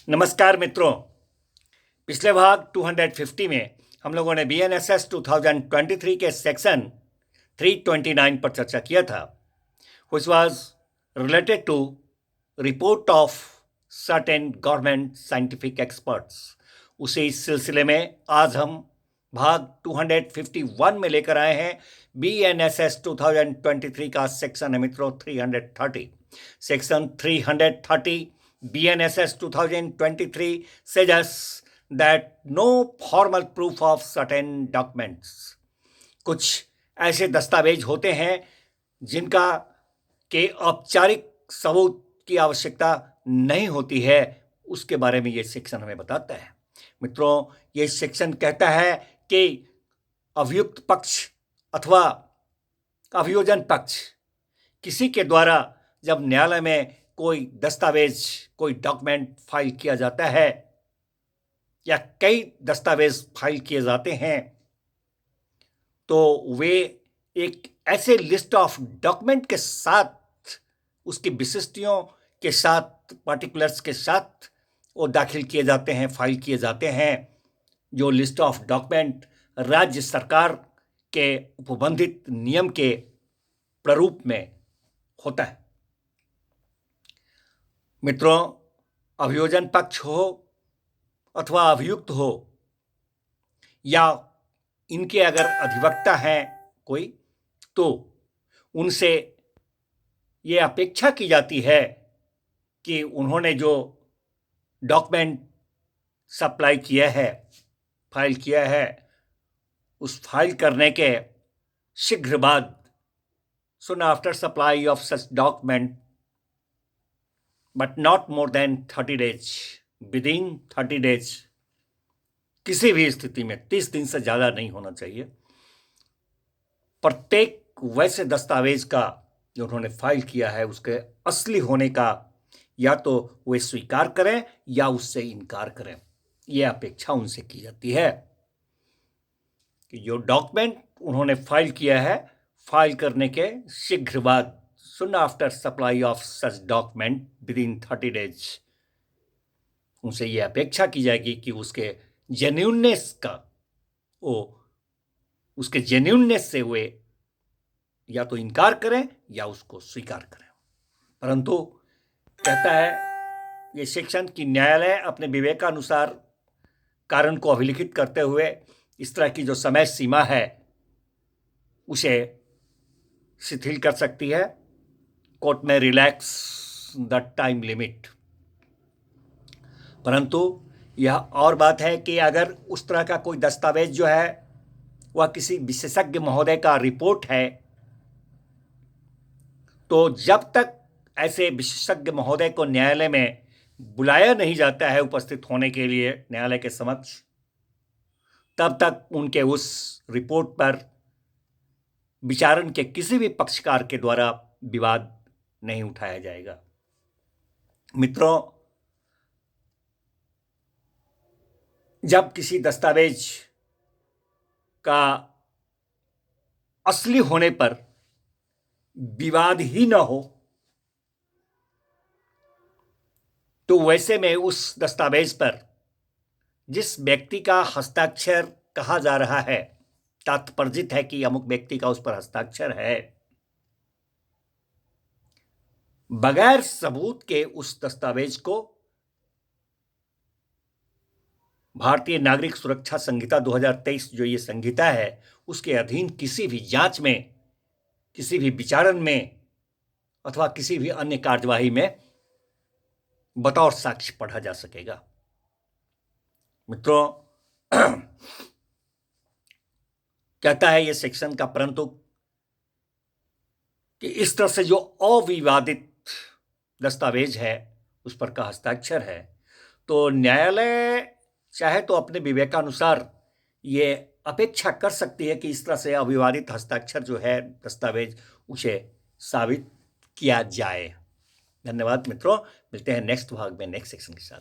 नमस्कार मित्रों। पिछले भाग 250 में हम लोगों ने BNSS 2023 के सेक्शन 329 पर चर्चा किया था, which was related to report of certain government scientific experts। उसी सिलसिले में आज हम भाग 251 में लेकर आए हैं। BNSS 2023 का सेक्शन है मित्रों 330। Section 330 BNSS 2023 says that no formal proof of certain documents। कुछ ऐसे दस्तावेज होते हैं जिनका के औपचारिक सबूत की आवश्यकता नहीं होती है, उसके बारे में ये सेक्शन हमें बताता है। मित्रों, ये सेक्शन कहता है कि अभियुक्त पक्ष अथवा अभियोजन पक्ष किसी के द्वारा जब न्यायालय में कोई दस्तावेज, कोई डॉक्यूमेंट फाइल किया जाता है या कई दस्तावेज फाइल किए जाते हैं, तो वे एक ऐसे लिस्ट ऑफ डॉक्यूमेंट के साथ, उसकी विशिष्टियों के साथ, पार्टिकुलर्स के साथ वो दाखिल किए जाते हैं, फाइल किए जाते हैं, जो लिस्ट ऑफ डॉक्यूमेंट राज्य सरकार के उपबंधित नियम के प्रारूप में होता है। मित्रों, अभियोजन पक्ष हो अथवा अभियुक्त हो या इनके अगर अधिवक्ता हैं कोई, तो उनसे ये अपेक्षा की जाती है कि उन्होंने जो डॉक्यूमेंट सप्लाई किया है, फाइल किया है, उस फाइल करने के शीघ्र बाद, soon after supply of such document, but not more than 30 days, within 30 days, किसी भी स्थिति में 30 दिन से ज़्यादा नहीं होना चाहिए, प्रत्येक वैसे दस्तावेज का जो उन्होंने फाइल किया है उसके असली होने का या तो वे स्वीकार करें या उससे इनकार करें। यह अपेक्षा उनसे की जाती है कि जो डॉक्यूमेंट उन्होंने फाइल किया है, फाइल करने के शीघ्र बाद, soon after supply of such document within 30 days, उनसे यह अपेक्षा की जाएगी कि उसके जेन्युइननेस का, उसके जेन्युइननेस से वे या तो इनकार करें या उसको स्वीकार करें। परंतु कहता है ये सेक्शन कि न्यायालय अपने विवेकानुसार कारण को अभिलिखित करते हुए इस तरह की जो समय सीमा है उसे शिथिल कर सकती है। कोर्ट में रिलैक्स द टाइम लिमिट। परंतु यह और बात है कि अगर उस तरह का कोई दस्तावेज जो है वह किसी विशेषज्ञ महोदय का रिपोर्ट है, तो जब तक ऐसे विशेषज्ञ महोदय को न्यायालय में बुलाया नहीं जाता है उपस्थित होने के लिए न्यायालय के समक्ष, तब तक उनके उस रिपोर्ट पर विचारण के किसी भी पक्षकार के द्वारा विवाद नहीं उठाया जाएगा। मित्रों, जब किसी दस्तावेज का असली होने पर विवाद ही न हो, तो वैसे में उस दस्तावेज पर जिस व्यक्ति का हस्ताक्षर कहा जा रहा है, तात्पर्जित है कि अमुक व्यक्ति का उस पर हस्ताक्षर है, बगैर सबूत के उस दस्तावेज को भारतीय नागरिक सुरक्षा संहिता 2023 जो ये संहिता है, उसके अधीन किसी भी जांच में, किसी भी विचारण में अथवा किसी भी अन्य कार्यवाही में बतौर साक्ष्य पढ़ा जा सकेगा। मित्रों, कहता है ये सेक्शन का परंतु कि इस तरह से जो अविवादित दस्तावेज है उस पर का हस्ताक्षर है, तो न्यायालय चाहे तो अपने विवेकानुसार ये अपेक्षा कर सकती है कि इस तरह से अविवादित हस्ताक्षर जो है दस्तावेज, उसे साबित किया जाए। धन्यवाद मित्रों, मिलते हैं नेक्स्ट भाग में नेक्स्ट सेक्शन के साथ।